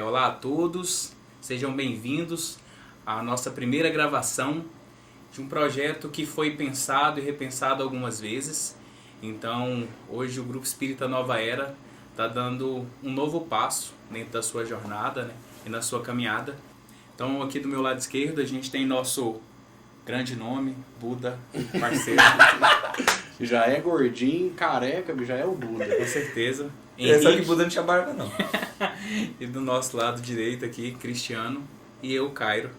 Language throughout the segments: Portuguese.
Olá a todos, sejam bem-vindos à nossa primeira gravação de um projeto que foi pensado e repensado algumas vezes. Então, hoje o Grupo Espírita Nova Era está dando um novo passo dentro da sua jornada, né, e na sua caminhada. Então, aqui do meu lado esquerdo, a gente tem nosso grande nome, Buda, parceiro. Já é gordinho, careca, já é o Buda. Com certeza. Só que Buda não tinha barba, não. E do nosso lado direito aqui, Cristiano, e eu, Cairo.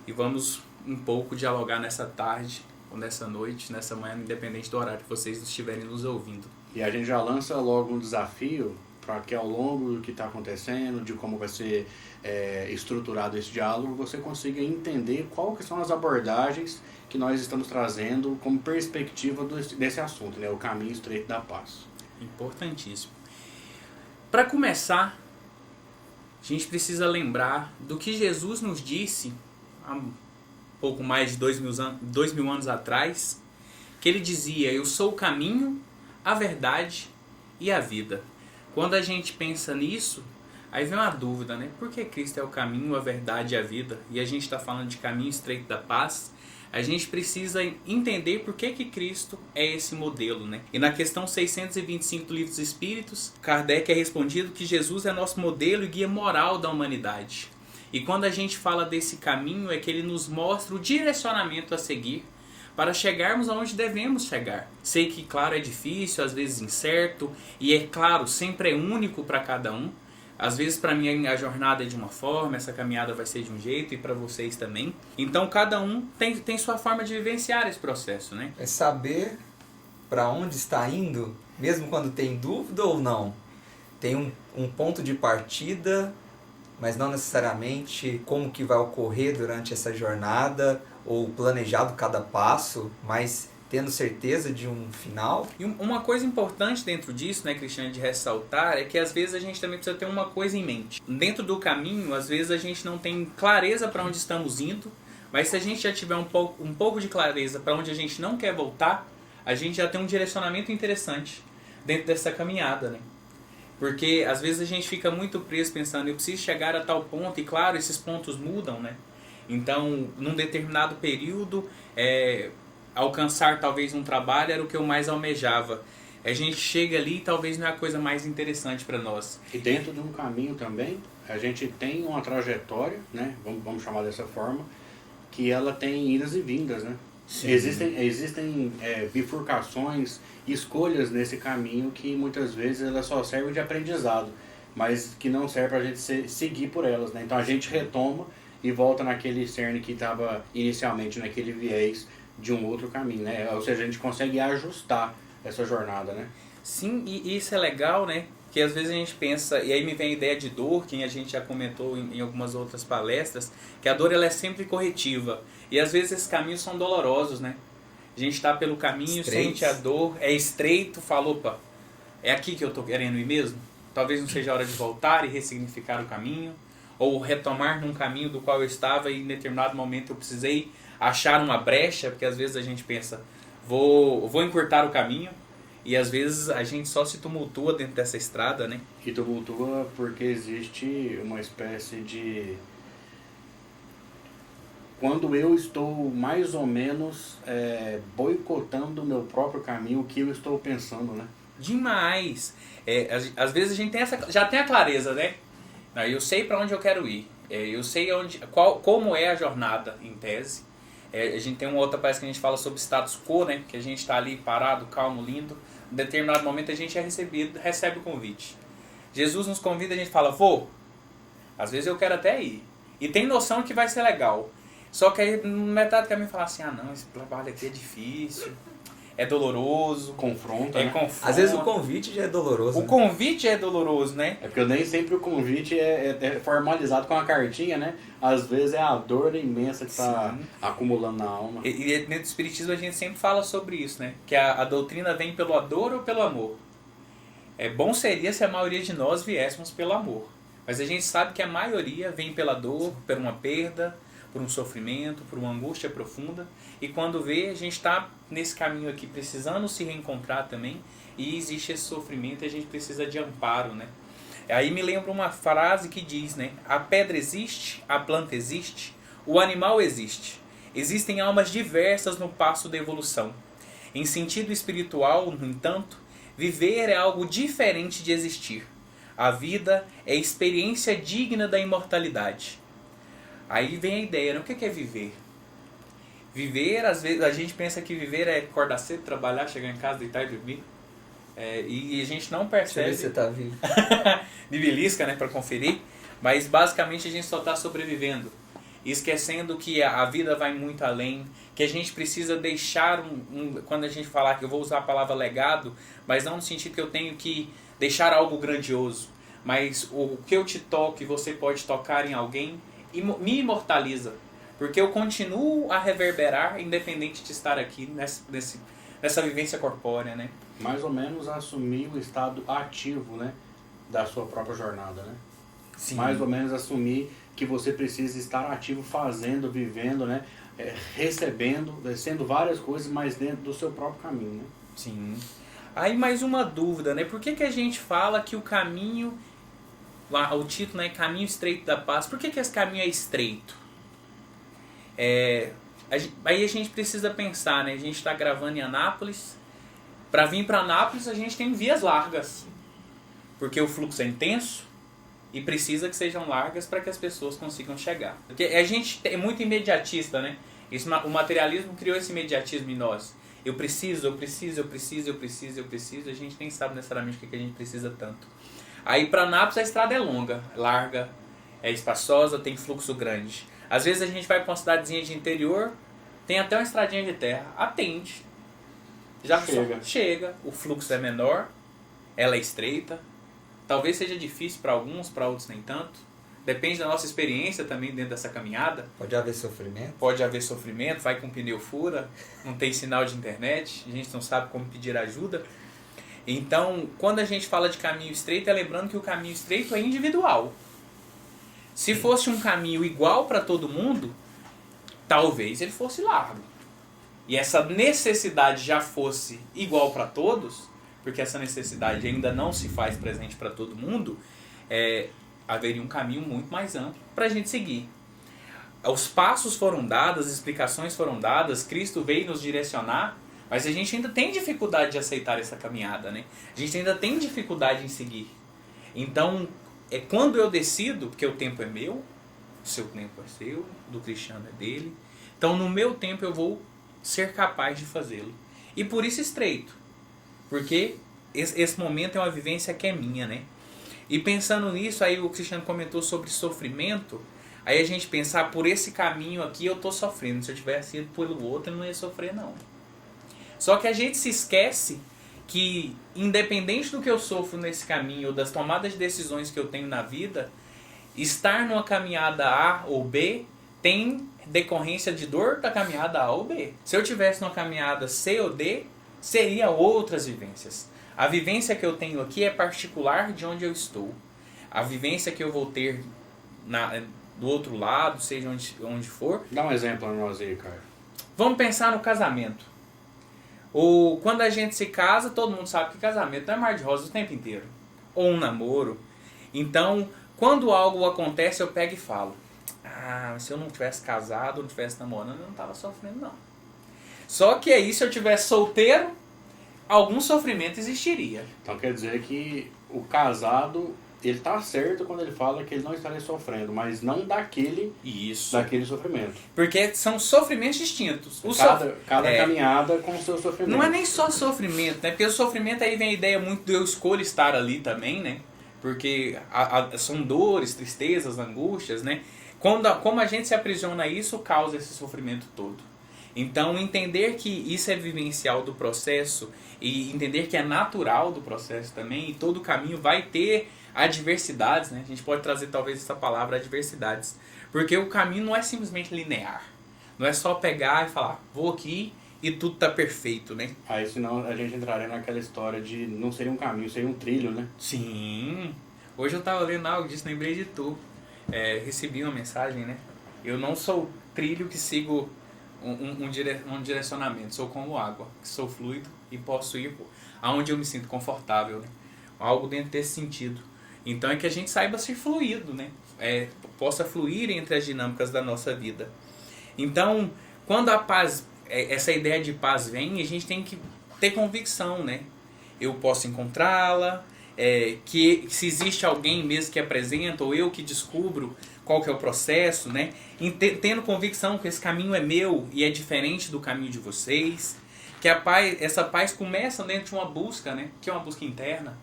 E vamos um pouco dialogar nessa tarde, ou nessa noite, nessa manhã, independente do horário que vocês estiverem nos ouvindo. E a gente já lança logo um desafio para que ao longo do que está acontecendo, de como vai ser estruturado esse diálogo, você consiga entender qual que são as abordagens que nós estamos trazendo como perspectiva desse assunto, né? O caminho estreito da paz. Importantíssimo. Para começar, a gente precisa lembrar do que Jesus nos disse há pouco mais de 2000 anos atrás, que ele dizia: eu sou o caminho, a verdade e a vida. Quando a gente pensa nisso, aí vem uma dúvida, né? Por que Cristo é o caminho, a verdade e a vida? E a gente está falando de caminho estreito da paz. A gente precisa entender por que Cristo é esse modelo, né? E na questão 625 do Livro dos Espíritos, Kardec é respondido que Jesus é nosso modelo e guia moral da humanidade. E quando a gente fala desse caminho, é que ele nos mostra o direcionamento a seguir para chegarmos aonde devemos chegar. Sei que, claro, é difícil, às vezes incerto, e é claro, sempre é único para cada um. Às vezes para mim a jornada é de uma forma, essa caminhada vai ser de um jeito, e para vocês também. Então cada um tem sua forma de vivenciar esse processo, né? É saber para onde está indo, mesmo quando tem dúvida ou não. Tem um ponto de partida, mas não necessariamente como que vai ocorrer durante essa jornada, ou planejado cada passo, mas tendo certeza de um final. E uma coisa importante dentro disso, né, Cristiano, de ressaltar, é que às vezes a gente também precisa ter uma coisa em mente. Dentro do caminho, às vezes a gente não tem clareza para onde estamos indo, mas se a gente já tiver um pouco de clareza para onde a gente não quer voltar, a gente já tem um direcionamento interessante dentro dessa caminhada, né? Porque às vezes a gente fica muito preso pensando, eu preciso chegar a tal ponto, e claro, esses pontos mudam, né? Então, num determinado período, alcançar talvez um trabalho era o que eu mais almejava. A gente chega ali e talvez não é a coisa mais interessante para nós. E dentro de um caminho também, a gente tem uma trajetória, né? Vamos chamar dessa forma, que ela tem idas e vindas, né? Sim. Existem bifurcações, escolhas nesse caminho que muitas vezes elas só servem de aprendizado, mas que não serve para a gente seguir por elas, né? Então a gente retoma e volta naquele cerne que estava inicialmente naquele viés de um outro caminho, né? Ou seja, a gente consegue ajustar essa jornada, né? Sim, e isso é legal, né? Que às vezes a gente pensa, e aí me vem a ideia de dor, que a gente já comentou em algumas outras palestras, que a dor ela é sempre corretiva. E às vezes esses caminhos são dolorosos, né? A gente está pelo caminho, Estreito. sente a dor, é estreito, fala, opa, é aqui que eu estou querendo ir mesmo? Talvez não seja a hora de voltar e ressignificar o caminho, ou retomar num caminho do qual eu estava e em determinado momento eu precisei achar uma brecha, porque às vezes a gente pensa, vou encurtar o caminho, e às vezes a gente só se tumultua dentro dessa estrada, né? E tumultua porque existe uma espécie de... Quando eu estou mais ou menos boicotando o meu próprio caminho, o que eu estou pensando, né? Demais! Às vezes a gente já tem a clareza, né? Eu sei para onde eu quero ir, eu sei como é a jornada, em tese. A gente tem uma outra palestra que a gente fala sobre status quo, né? Que a gente está ali parado, calmo, lindo. Em determinado momento a gente recebe o convite. Jesus nos convida e a gente fala, vou. Às vezes eu quero até ir. E tem noção que vai ser legal. Só que aí metade do caminho fala assim, não, esse trabalho aqui é difícil, é doloroso. Confronta, né? Confronta. Às vezes o convite já é doloroso. O convite é doloroso, né? É porque nem sempre o convite é formalizado com uma cartinha, né? Às vezes é a dor imensa que está acumulando na alma. E dentro do Espiritismo a gente sempre fala sobre isso, né? Que a doutrina vem pela dor ou pelo amor. Bom seria se a maioria de nós viéssemos pelo amor. Mas a gente sabe que a maioria vem pela dor, por uma perda, por um sofrimento, por uma angústia profunda. E quando vê, a gente está nesse caminho aqui precisando se reencontrar também. E existe esse sofrimento e a gente precisa de amparo, né? Aí me lembra uma frase que diz, né? A pedra existe, a planta existe, o animal existe. Existem almas diversas no passo da evolução. Em sentido espiritual, no entanto, viver é algo diferente de existir. A vida é experiência digna da imortalidade. Aí vem a ideia, né? O que é viver? Viver, às vezes, a gente pensa que viver é acordar cedo, trabalhar, chegar em casa, deitar e dormir. E a gente não percebe. Deixa eu ver se você tá vivo. De belisca, né, para conferir. Mas basicamente a gente só está sobrevivendo. Esquecendo que a vida vai muito além. Que a gente precisa deixar quando a gente falar, que eu vou usar a palavra legado, mas não no sentido que eu tenho que deixar algo grandioso. Mas o que eu te toco e você pode tocar em alguém, me imortaliza. Porque eu continuo a reverberar, independente de estar aqui nessa vivência corpórea, né? Mais ou menos assumir o estado ativo, né, da sua própria jornada, né? Sim. Mais ou menos assumir que você precisa estar ativo, fazendo, vivendo, né, recebendo, sendo várias coisas, mas dentro do seu próprio caminho, né? Sim. Aí mais uma dúvida, né? Por que a gente fala que o caminho, o título, né, Caminho Estreito da Paz, por que esse caminho é estreito? Aí a gente precisa pensar, né? A gente está gravando em Anápolis. Para vir para Anápolis a gente tem vias largas, porque o fluxo é intenso e precisa que sejam largas para que as pessoas consigam chegar. Porque a gente é muito imediatista, né? O materialismo criou esse imediatismo em nós. Eu preciso. A gente nem sabe necessariamente o que a gente precisa tanto. Aí para Anápolis a estrada é longa, larga, é espaçosa, tem fluxo grande. Às vezes a gente vai para uma cidadezinha de interior, tem até uma estradinha de terra. Atende. Já chega. O fluxo é menor, ela é estreita. Talvez seja difícil para alguns, para outros nem tanto. Depende da nossa experiência também dentro dessa caminhada. Pode haver sofrimento. Pode haver sofrimento, vai com o pneu fura, não tem sinal de internet, a gente não sabe como pedir ajuda. Então, quando a gente fala de caminho estreito, é lembrando que o caminho estreito é individual. Se fosse um caminho igual para todo mundo, talvez ele fosse largo. E essa necessidade já fosse igual para todos, porque essa necessidade ainda não se faz presente para todo mundo, haveria um caminho muito mais amplo para a gente seguir. Os passos foram dados, as explicações foram dadas, Cristo veio nos direcionar, mas a gente ainda tem dificuldade de aceitar essa caminhada, né? A gente ainda tem dificuldade em seguir. Então, quando eu decido, porque o tempo é meu, o seu tempo é seu, do Cristiano é dele, então no meu tempo eu vou ser capaz de fazê-lo. E por isso estreito, porque esse momento é uma vivência que é minha, né? E pensando nisso, aí o Cristiano comentou sobre sofrimento, aí a gente pensar, por esse caminho aqui eu estou sofrendo, se eu tivesse ido pelo outro eu não ia sofrer não. Só que a gente se esquece que, independente do que eu sofro nesse caminho, ou das tomadas de decisões que eu tenho na vida, estar numa caminhada A ou B tem decorrência de dor da caminhada A ou B. Se eu tivesse numa caminhada C ou D, seria outras vivências. A vivência que eu tenho aqui é particular de onde eu estou. A vivência que eu vou ter do outro lado, seja onde for. Dá um exemplo para nós aí, cara. Vamos pensar no casamento. Ou quando a gente se casa, todo mundo sabe que casamento não é mar de rosa o tempo inteiro. Ou um namoro. Então, quando algo acontece, eu pego e falo: se eu não tivesse casado, não tivesse namorando, eu não estava sofrendo não. Só que aí, se eu tivesse solteiro, algum sofrimento existiria. Então quer dizer que o casado, ele tá certo quando ele fala que ele não estaria sofrendo, mas não daquele sofrimento. Porque são sofrimentos distintos. Cada caminhada com o seu sofrimento. Não é nem só sofrimento, né? Porque o sofrimento aí vem a ideia muito de eu escolho estar ali também, né? Porque são dores, tristezas, angústias, né? Como a gente se aprisiona a isso, causa esse sofrimento todo. Então, entender que isso é vivencial do processo e entender que é natural do processo também, e todo caminho vai ter adversidades, né? A gente pode trazer talvez essa palavra, adversidades. Porque o caminho não é simplesmente linear. Não é só pegar e falar, vou aqui e tudo tá perfeito, né? Aí senão a gente entraria naquela história de não seria um caminho, seria um trilho, né? Sim. Hoje eu tava lendo algo disso, lembrei de tu. Recebi uma mensagem, né? Eu não sou trilho que sigo um direcionamento, sou como água, que sou fluido e posso ir aonde eu me sinto confortável, né? Algo dentro desse sentido. Então é que a gente saiba ser fluido, né? Possa fluir entre as dinâmicas da nossa vida. Então, quando a paz, essa ideia de paz vem, a gente tem que ter convicção, né? Eu posso encontrá-la, que se existe alguém mesmo que apresenta, ou eu que descubro qual que é o processo, né? Tendo convicção que esse caminho é meu e é diferente do caminho de vocês, que essa paz começa dentro de uma busca, né? Que é uma busca interna,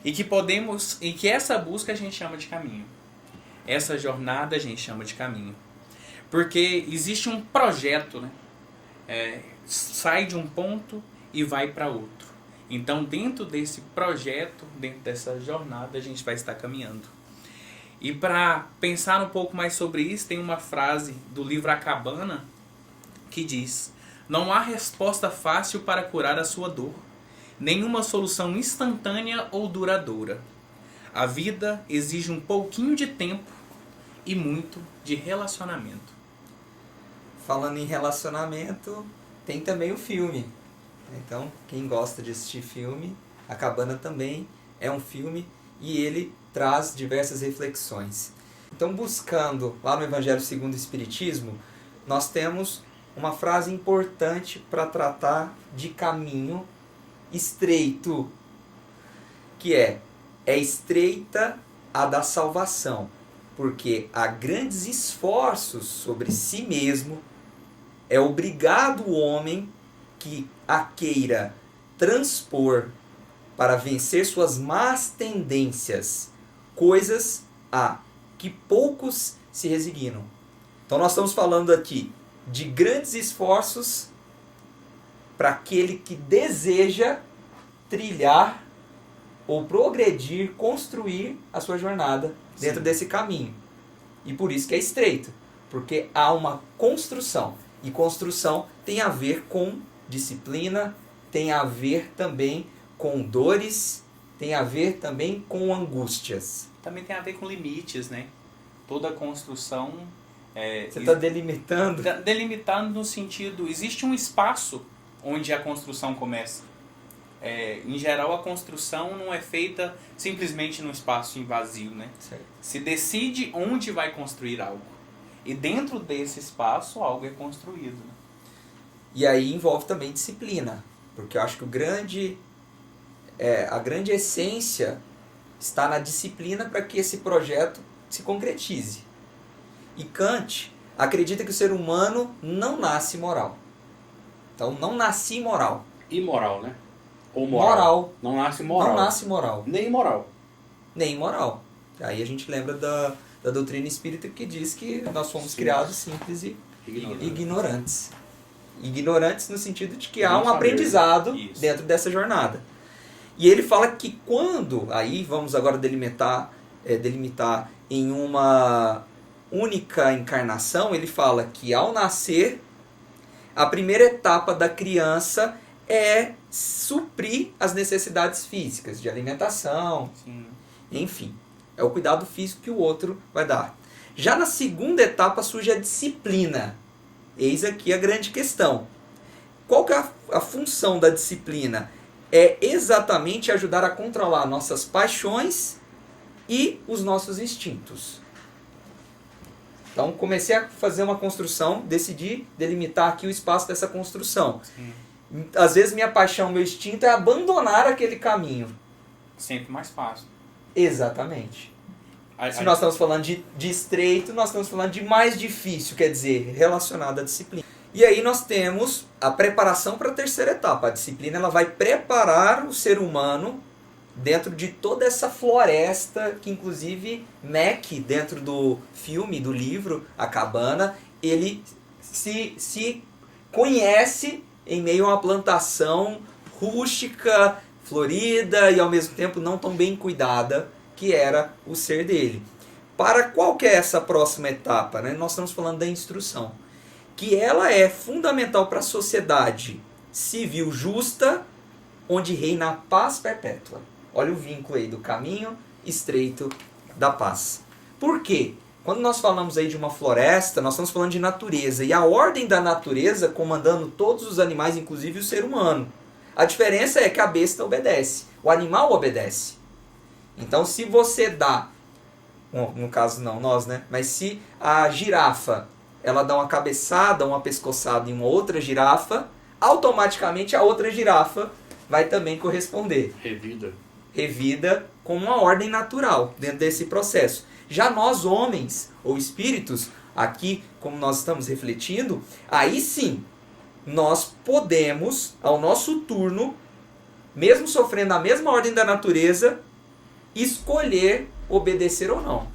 e que essa busca a gente chama de caminho. Essa jornada a gente chama de caminho. Porque existe um projeto, né? Sai de um ponto e vai para outro. Então, dentro desse projeto, dentro dessa jornada, a gente vai estar caminhando. E para pensar um pouco mais sobre isso, tem uma frase do livro A Cabana que diz: não há resposta fácil para curar a sua dor, nenhuma solução instantânea ou duradoura. A vida exige um pouquinho de tempo e muito de relacionamento. Falando em relacionamento, tem também o filme. Então, quem gosta de assistir filme, A Cabana também é um filme e ele traz diversas reflexões. Então, buscando lá no Evangelho segundo o Espiritismo, nós temos uma frase importante para tratar de caminho estreito, que é estreita a da salvação, porque há grandes esforços sobre si mesmo, é obrigado o homem que a queira transpor para vencer suas más tendências, coisas a que poucos se resignam. Então nós estamos falando aqui de grandes esforços para aquele que deseja trilhar ou progredir, construir a sua jornada dentro desse caminho. E por isso que é estreito, porque há uma construção. E construção tem a ver com disciplina, tem a ver também com dores, tem a ver também com angústias. Também tem a ver com limites, né? Toda construção... Você está delimitando? Delimitando no sentido... Existe um espaço onde a construção começa. Em geral, a construção não é feita simplesmente num espaço vazio, né? Certo. Se decide onde vai construir algo. E dentro desse espaço, algo é construído. Né? E aí envolve também disciplina. Porque eu acho que a grande essência está na disciplina para que esse projeto se concretize. E Kant acredita que o ser humano não nasce moral. Então, não nasci moral. Imoral, né? Ou Moral. Não nasce moral. Não nasce moral. Nem moral. Nem moral. Aí a gente lembra da doutrina espírita que diz que nós fomos criados simples e ignorantes. Ignorantes no sentido de que há um aprendizado dentro dessa jornada. E ele fala que quando, aí vamos agora delimitar em uma única encarnação, ele fala que ao nascer, a primeira etapa da criança é suprir as necessidades físicas, de alimentação, enfim. É o cuidado físico que o outro vai dar. Já na segunda etapa surge a disciplina. Eis aqui a grande questão. Qual que é a função da disciplina? É exatamente ajudar a controlar nossas paixões e os nossos instintos. Então comecei a fazer uma construção, decidi delimitar aqui o espaço dessa construção. Sim. Às vezes minha paixão, meu instinto é abandonar aquele caminho. Sempre mais fácil. Exatamente. Se nós estamos falando de estreito, nós estamos falando de mais difícil, quer dizer, relacionado à disciplina. E aí nós temos a preparação para a terceira etapa. A disciplina ela vai preparar o ser humano dentro de toda essa floresta que, inclusive, Mac, dentro do filme, do livro, A Cabana, ele se conhece em meio a uma plantação rústica, florida e, ao mesmo tempo, não tão bem cuidada, que era o ser dele. Para qual que é essa próxima etapa? Né? Nós estamos falando da instrução. Que ela é fundamental para a sociedade civil justa, onde reina a paz perpétua. Olha o vínculo aí do caminho estreito da paz. Por quê? Quando nós falamos aí de uma floresta, nós estamos falando de natureza. E a ordem da natureza comandando todos os animais, inclusive o ser humano. A diferença é que a besta obedece. O animal obedece. Então, se você dá, bom, no caso não, nós, né? Mas se a girafa, ela dá uma cabeçada, uma pescoçada em uma outra girafa, automaticamente a outra girafa vai também corresponder. Revida como uma ordem natural dentro desse processo. Já nós, homens ou espíritos, aqui, como nós estamos refletindo, aí sim, nós podemos, ao nosso turno, mesmo sofrendo a mesma ordem da natureza, escolher obedecer ou não.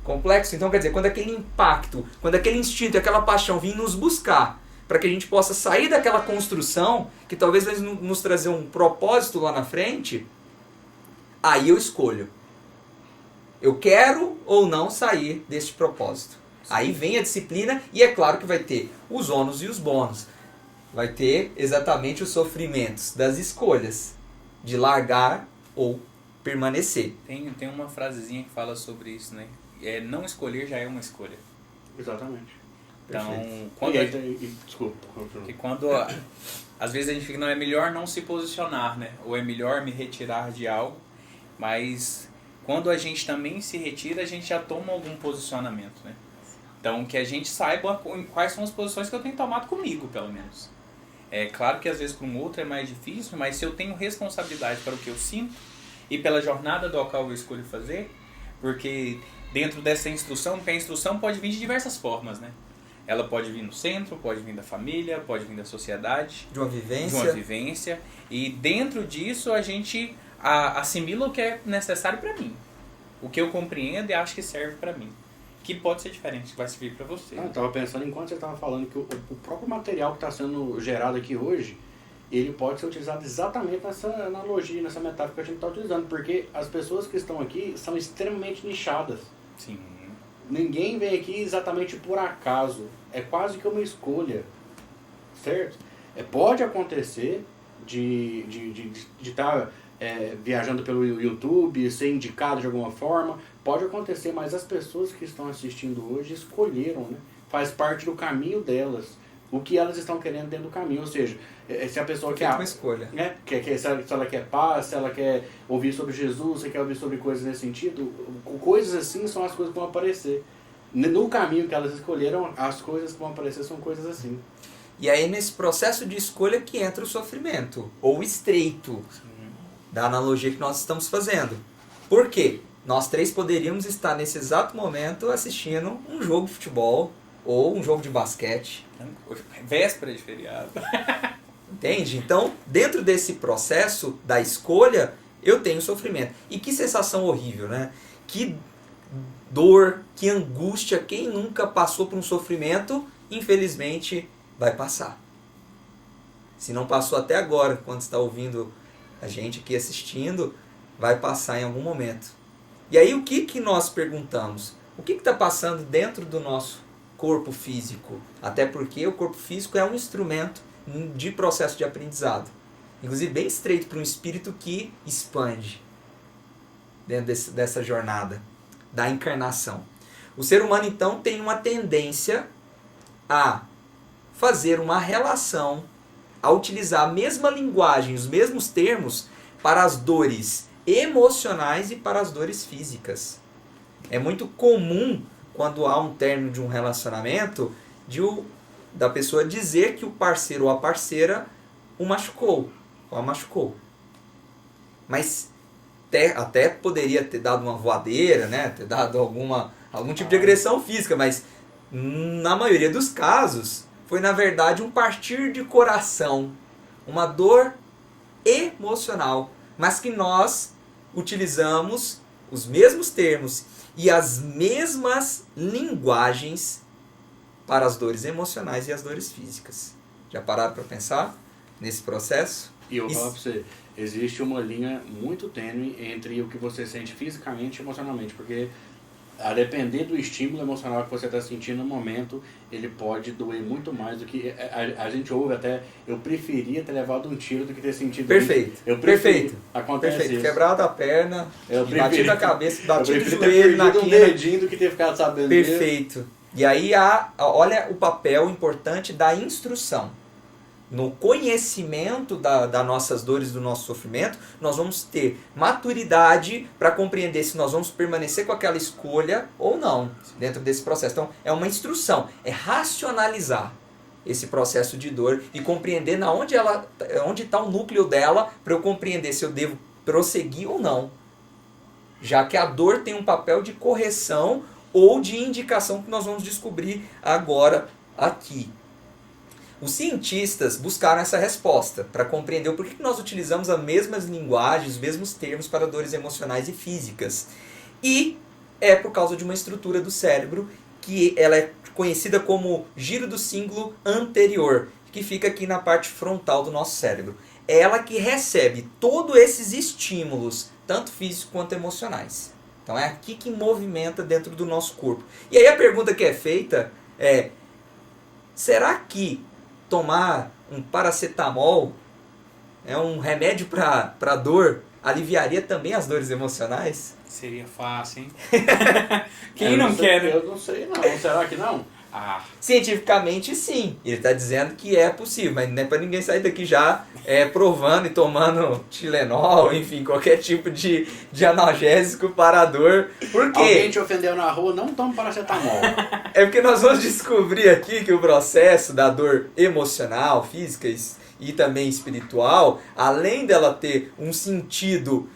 Complexo? Então, quer dizer, quando aquele impacto, quando aquele instinto, aquela paixão vir nos buscar, para que a gente possa sair daquela construção, que talvez vai nos trazer um propósito lá na frente, aí eu escolho. Eu quero ou não sair deste propósito. Sim. Aí vem a disciplina e é claro que vai ter os ônus e os bônus. Vai ter exatamente os sofrimentos das escolhas de largar ou permanecer. Tem uma frasezinha que fala sobre isso, né? Não escolher já é uma escolha. Exatamente. Então, desculpa. Que quando às vezes a gente fica, não, é melhor não se posicionar, né? Ou é melhor me retirar de algo, mas quando a gente também se retira, a gente já toma algum posicionamento, né? Então, que a gente saiba quais são as posições que eu tenho tomado comigo, pelo menos. É claro que às vezes com o outro é mais difícil, mas se eu tenho responsabilidade para o que eu sinto e pela jornada do qual eu escolho fazer, porque dentro dessa instrução, porque a instrução pode vir de diversas formas, né? Ela pode vir no centro, pode vir da família, pode vir da sociedade. De uma vivência. E dentro disso a gente assimila o que é necessário para mim. O que eu compreendo e acho que serve para mim. Que pode ser diferente, que vai servir para você. Eu estava pensando, enquanto você estava falando, que o próprio material que está sendo gerado aqui hoje, ele pode ser utilizado exatamente nessa analogia, nessa metáfora que a gente está utilizando. Porque as pessoas que estão aqui são extremamente nichadas. Sim. Ninguém vem aqui exatamente por acaso. É quase que uma escolha. Certo? Pode acontecer de estar viajando pelo YouTube, ser indicado de alguma forma. Pode acontecer, mas as pessoas que estão assistindo hoje escolheram, né? Faz parte do caminho delas. O que elas estão querendo dentro do caminho. Ou seja, se a pessoa quer... uma escolha. Né? Se ela quer paz, se ela quer ouvir sobre Jesus, se quer ouvir sobre coisas nesse sentido, coisas assim são as coisas que vão aparecer. No caminho que elas escolheram, as coisas que vão aparecer são coisas assim. E aí nesse processo de escolha que entra o sofrimento, ou o estreito, da analogia que nós estamos fazendo. Por quê? Nós três poderíamos estar nesse exato momento assistindo um jogo de futebol ou um jogo de basquete. Véspera de feriado. Entende? Então, dentro desse processo da escolha, eu tenho sofrimento. E que sensação horrível, né? Que dor, que angústia. Quem nunca passou por um sofrimento, infelizmente, vai passar. Se não passou até agora, quando está ouvindo a gente aqui assistindo, vai passar em algum momento. E aí o que nós perguntamos? O que está passando dentro do nosso corpo físico? Até porque o corpo físico é um instrumento de processo de aprendizado. Inclusive bem estreito para um espírito que expande dentro dessa jornada da encarnação. O ser humano então tem uma tendência a fazer uma relação, a utilizar a mesma linguagem, os mesmos termos para as dores emocionais e para as dores físicas. É muito comum, quando há um término de um relacionamento, da pessoa dizer que o parceiro ou a parceira o machucou, ou a machucou. Mas até poderia ter dado uma voadeira, né? Ter dado algum tipo de agressão física, mas na maioria dos casos foi na verdade um partir de coração, uma dor emocional, mas que nós utilizamos os mesmos termos e as mesmas linguagens para as dores emocionais e as dores físicas. Já pararam para pensar nesse processo? E eu vou falar para você, existe uma linha muito tênue entre o que você sente fisicamente e emocionalmente, porque a depender do estímulo emocional que você está sentindo no momento, ele pode doer muito mais do que... A gente ouve até, eu preferia ter levado um tiro do que ter sentido... Perfeito, perfeito. Acontece perfeito. isso. Quebrado a perna, batido a cabeça, batido o joelho joelho na quina. Um dedinho do que ter ficado sabendo. Perfeito. E aí olha o papel importante da instrução. no conhecimento das nossas dores, do nosso sofrimento, nós vamos ter maturidade para compreender se nós vamos permanecer com aquela escolha ou não dentro desse processo. Então, é uma instrução, é racionalizar esse processo de dor e compreender onde está o núcleo dela para eu compreender se eu devo prosseguir ou não. Já que a dor tem um papel de correção ou de indicação que nós vamos descobrir agora aqui. Os cientistas buscaram essa resposta para compreender o porquê que nós utilizamos as mesmas linguagens, os mesmos termos para dores emocionais e físicas. E é por causa de uma estrutura do cérebro que ela é conhecida como giro do cíngulo anterior, que fica aqui na parte frontal do nosso cérebro. É ela que recebe todos esses estímulos, tanto físicos quanto emocionais. Então é aqui que movimenta dentro do nosso corpo. E aí a pergunta que é feita é: será que tomar um paracetamol, um remédio para dor, aliviaria também as dores emocionais? Seria fácil, hein? Quem não quer, né? Eu não sei não. Será que não? Cientificamente, sim. Ele está dizendo que é possível, mas não é para ninguém sair daqui já provando e tomando Tilenol, enfim, qualquer tipo de analgésico para a dor. Por quê? Alguém te ofendeu na rua, não tome paracetamol. É porque nós vamos descobrir aqui que o processo da dor emocional, física e também espiritual, além dela ter um sentido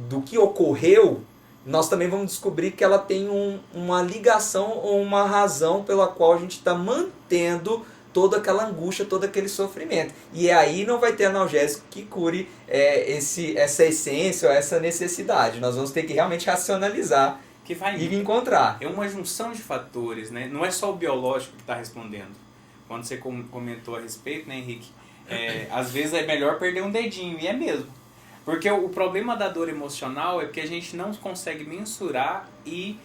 do que ocorreu, nós também vamos descobrir que ela tem uma ligação ou uma razão pela qual a gente está mantendo toda aquela angústia, todo aquele sofrimento. E aí não vai ter analgésico que cure essa essência ou essa necessidade. Nós vamos ter que realmente racionalizar e encontrar. É uma junção de fatores, né? Não é só o biológico que está respondendo. Quando você comentou a respeito, né, Henrique? Às vezes é melhor perder um dedinho, e é mesmo. Porque o problema da dor emocional é que a gente não consegue mensurar e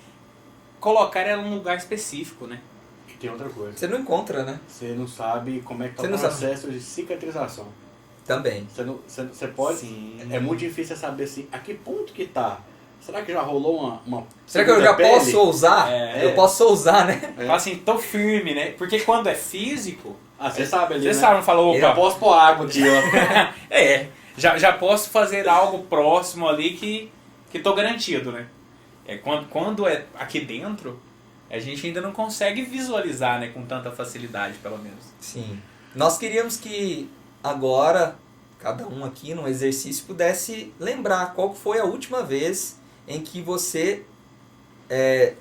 colocar ela num lugar específico, né? E tem outra coisa. Você não encontra, né? Você não sabe como é que está o processo de cicatrização. Também. Você pode... Sim. É muito difícil saber assim, a que ponto que tá. Será que já rolou uma Será que eu já posso ousar? Eu posso ousar, né? Fala assim, tô firme, né? Porque quando é físico... você sabe ali, Você né? sabe, não falou, opa... Eu já posso pôr água aqui, ó. Já posso fazer algo próximo ali que tô garantido, né? Quando é aqui dentro, a gente ainda não consegue visualizar, né, com tanta facilidade, pelo menos. Sim. Nós queríamos que agora, cada um aqui num exercício, pudesse lembrar qual foi a última vez em que você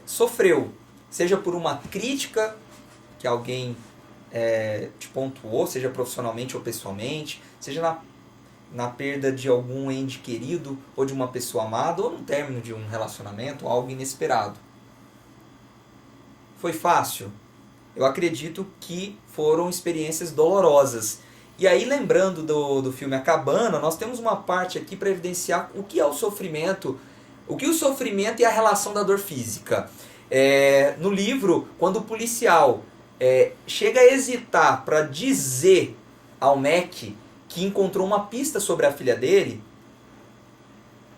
sofreu. Seja por uma crítica que alguém te pontuou, seja profissionalmente ou pessoalmente, seja na perda de algum ente querido ou de uma pessoa amada ou no término de um relacionamento, algo inesperado. Foi fácil? Eu acredito que foram experiências dolorosas. E aí, lembrando do filme A Cabana, nós temos uma parte aqui para evidenciar o que é o sofrimento e a relação da dor física. No livro, quando o policial chega a hesitar para dizer ao Mac que encontrou uma pista sobre a filha dele,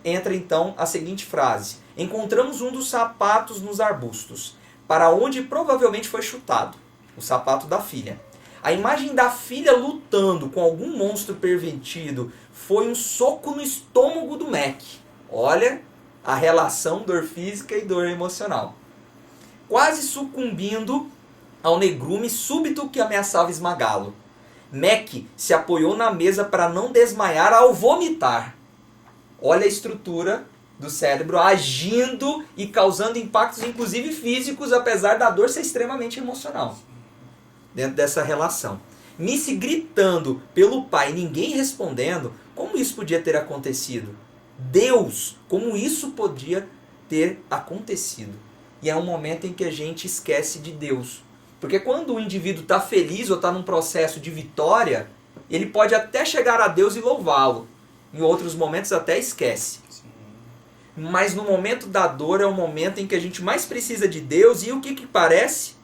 entra então a seguinte frase: encontramos um dos sapatos nos arbustos, para onde provavelmente foi chutado, o sapato da filha. A imagem da filha lutando com algum monstro pervertido foi um soco no estômago do Mac. Olha a relação dor física e dor emocional. Quase sucumbindo ao negrume súbito que ameaçava esmagá-lo, Mac se apoiou na mesa para não desmaiar ao vomitar. Olha a estrutura do cérebro agindo e causando impactos, inclusive físicos, apesar da dor ser extremamente emocional. Dentro dessa relação. Missy gritando pelo pai, ninguém respondendo. Como isso podia ter acontecido? Deus, como isso podia ter acontecido? E é um momento em que a gente esquece de Deus. Porque quando o indivíduo está feliz ou está num processo de vitória, ele pode até chegar a Deus e louvá-lo. Em outros momentos até esquece. Sim. Mas no momento da dor é o momento em que a gente mais precisa de Deus e o que parece?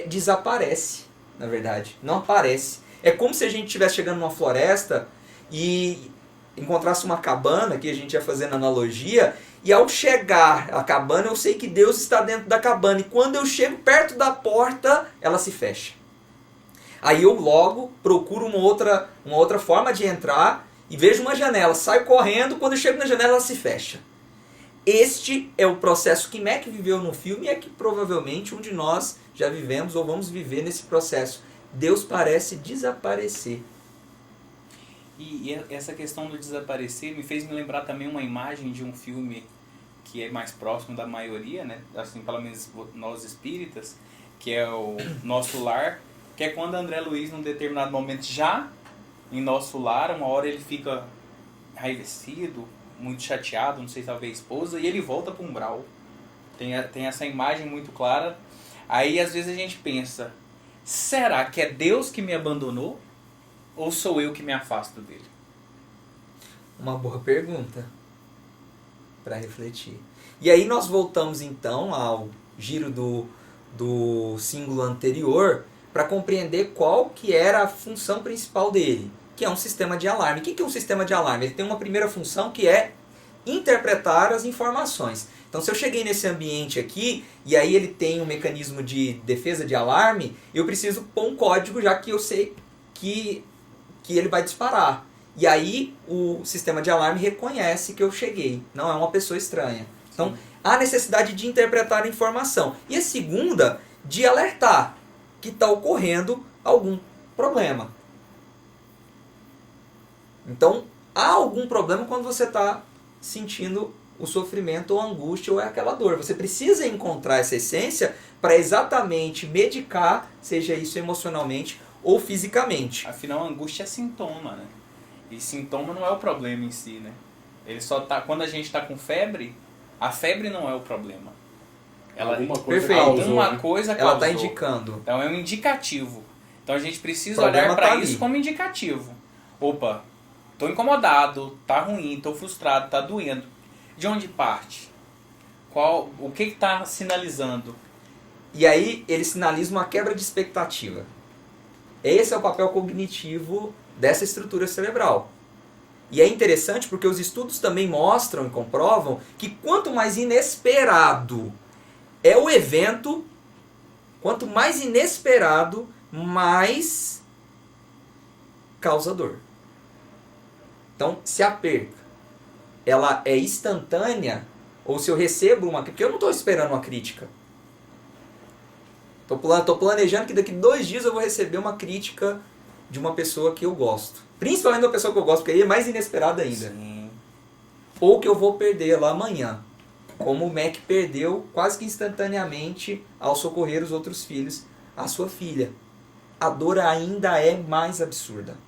Desaparece, na verdade. Não aparece. É como se a gente estivesse chegando numa floresta e encontrasse uma cabana, que a gente ia fazendo analogia, e ao chegar à cabana eu sei que Deus está dentro da cabana, e quando eu chego perto da porta, ela se fecha. Aí eu logo procuro uma outra forma de entrar e vejo uma janela, saio correndo, quando eu chego na janela ela se fecha. Este é o processo que Mac viveu no filme e é que provavelmente um de nós já vivemos ou vamos viver nesse processo. Deus parece desaparecer. E essa questão do desaparecer me fez me lembrar também uma imagem de um filme que é mais próximo da maioria, né? Assim, pelo menos nós espíritas, que é o Nosso Lar, que é quando André Luiz, num determinado momento, já em Nosso Lar, uma hora ele fica enraivecido, muito chateado, não sei se talvez a esposa, e ele volta para o umbral. Tem essa imagem muito clara. Aí às vezes a gente pensa, será que é Deus que me abandonou? Ou sou eu que me afasto dele? Uma boa pergunta para refletir. E aí nós voltamos então ao giro do símbolo anterior para compreender qual que era a função principal dele, que é um sistema de alarme. O que é um sistema de alarme? Ele tem uma primeira função que é interpretar as informações. Então, se eu cheguei nesse ambiente aqui, e aí ele tem um mecanismo de defesa de alarme, eu preciso pôr um código, já que eu sei que ele vai disparar. E aí o sistema de alarme reconhece que eu cheguei, não é uma pessoa estranha. Então, há necessidade de interpretar a informação. E a segunda, de alertar que está ocorrendo algum problema. Então, há algum problema quando você está sentindo o sofrimento ou a angústia ou aquela dor. Você precisa encontrar essa essência para exatamente medicar, seja isso emocionalmente ou fisicamente. Afinal, a angústia é sintoma, né? E sintoma não é o problema em si, né? Ele só tá, quando a gente está com febre, a febre não é o problema. Alguma coisa Perfeito. causou, Alguma né? coisa Ela causou. está indicando. Então é um indicativo. Então a gente precisa O problema olhar para tá isso ali. como indicativo. Opa, tô incomodado, tá ruim, tô frustrado, tá doendo. De onde parte? O que está sinalizando? E aí ele sinaliza uma quebra de expectativa. Esse é o papel cognitivo dessa estrutura cerebral. E é interessante porque os estudos também mostram e comprovam que quanto mais inesperado é o evento, quanto mais inesperado, mais causa dor. Então, se a perca ela é instantânea, ou se eu recebo uma... Porque eu não estou esperando uma crítica. Estou planejando que daqui 2 dias eu vou receber uma crítica de uma pessoa que eu gosto. Principalmente uma pessoa que eu gosto, porque aí é mais inesperada ainda. Sim. Ou que eu vou perder ela amanhã. Como o Mac perdeu quase que instantaneamente ao socorrer os outros filhos, a sua filha. A dor ainda é mais absurda.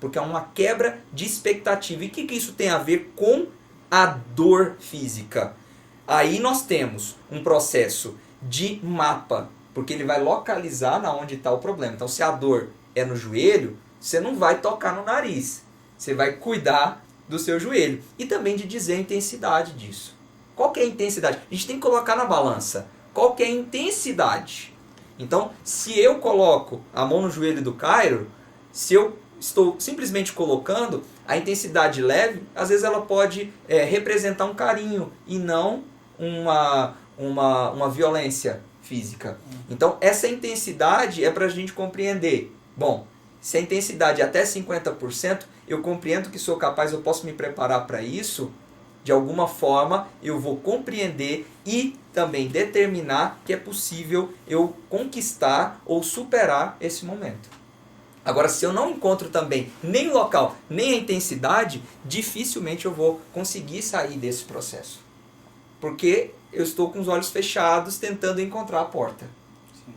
Porque é uma quebra de expectativa. E o que isso tem a ver com a dor física? Aí nós temos um processo de mapa, porque ele vai localizar na onde está o problema. Então, se a dor é no joelho, você não vai tocar no nariz. Você vai cuidar do seu joelho. E também de dizer a intensidade disso. Qual que é a intensidade? A gente tem que colocar na balança. Qual que é a intensidade? Então, se eu coloco a mão no joelho do Cairo, se eu estou simplesmente colocando, a intensidade leve, às vezes ela pode representar um carinho e não uma violência física. Então, essa intensidade é para a gente compreender. Bom, se a intensidade é até 50%, eu compreendo que sou capaz, eu posso me preparar para isso. De alguma forma, eu vou compreender e também determinar que é possível eu conquistar ou superar esse momento. Agora, se eu não encontro também nem o local, nem a intensidade, dificilmente eu vou conseguir sair desse processo. Porque eu estou com os olhos fechados tentando encontrar a porta. Sim.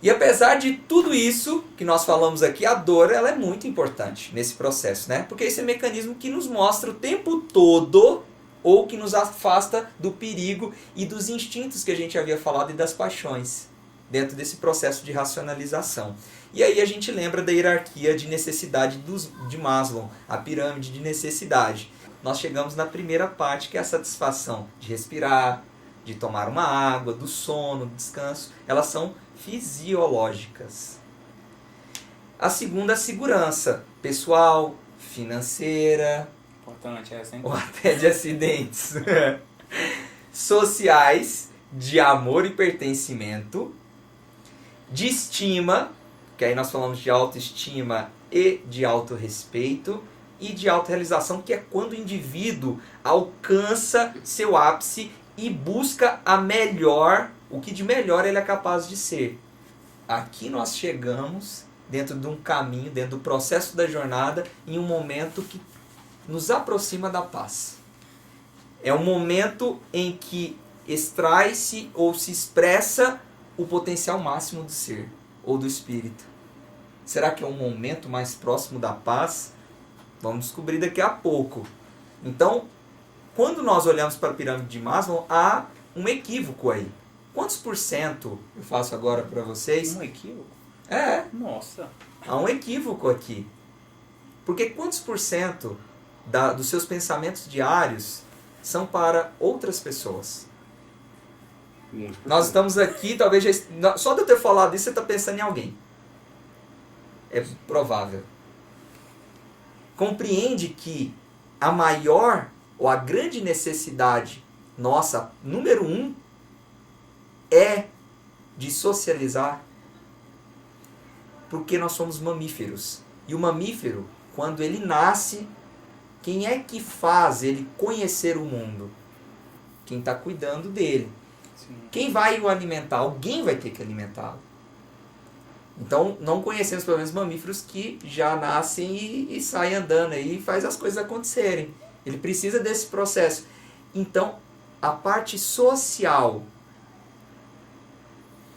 E apesar de tudo isso que nós falamos aqui, a dor ela é muito importante nesse processo, né? Porque esse é um mecanismo que nos mostra o tempo todo ou que nos afasta do perigo e dos instintos que a gente havia falado e das paixões dentro desse processo de racionalização. E aí a gente lembra da hierarquia de necessidade de Maslow, a pirâmide de necessidade. Nós chegamos na primeira parte, que é a satisfação de respirar, de tomar uma água, do sono, do descanso. Elas são fisiológicas. A segunda, a segurança pessoal, financeira, Importante essa, hein? ou até de acidentes sociais, de amor e pertencimento. de estima, que aí nós falamos de autoestima e de autorrespeito, e de autorrealização, que é quando o indivíduo alcança seu ápice e busca o que de melhor ele é capaz de ser. Aqui nós chegamos dentro de um caminho, dentro do processo da jornada, em um momento que nos aproxima da paz. É um momento em que extrai-se ou se expressa o potencial máximo do ser ou do espírito. Será que é um momento mais próximo da paz? Vamos descobrir daqui a pouco. Então, quando nós olhamos para a pirâmide de Maslow, há um equívoco aí. Quantos por cento, eu faço agora para vocês? Um equívoco? É, Nossa. há um equívoco aqui. Porque quantos por cento dos seus pensamentos diários são para outras pessoas? Nós estamos aqui, talvez só de eu ter falado isso, você está pensando em alguém. É provável. Compreende que a maior ou a grande necessidade nossa, número 1, é de socializar, porque nós somos mamíferos. E o mamífero, quando ele nasce, quem é que faz ele conhecer o mundo? Quem está cuidando dele. Sim. Quem vai o alimentar? Alguém vai ter que alimentá-lo. Então, não conhecemos pelo menos mamíferos que já nascem e saem andando aí e faz as coisas acontecerem. Ele precisa desse processo. Então, a parte social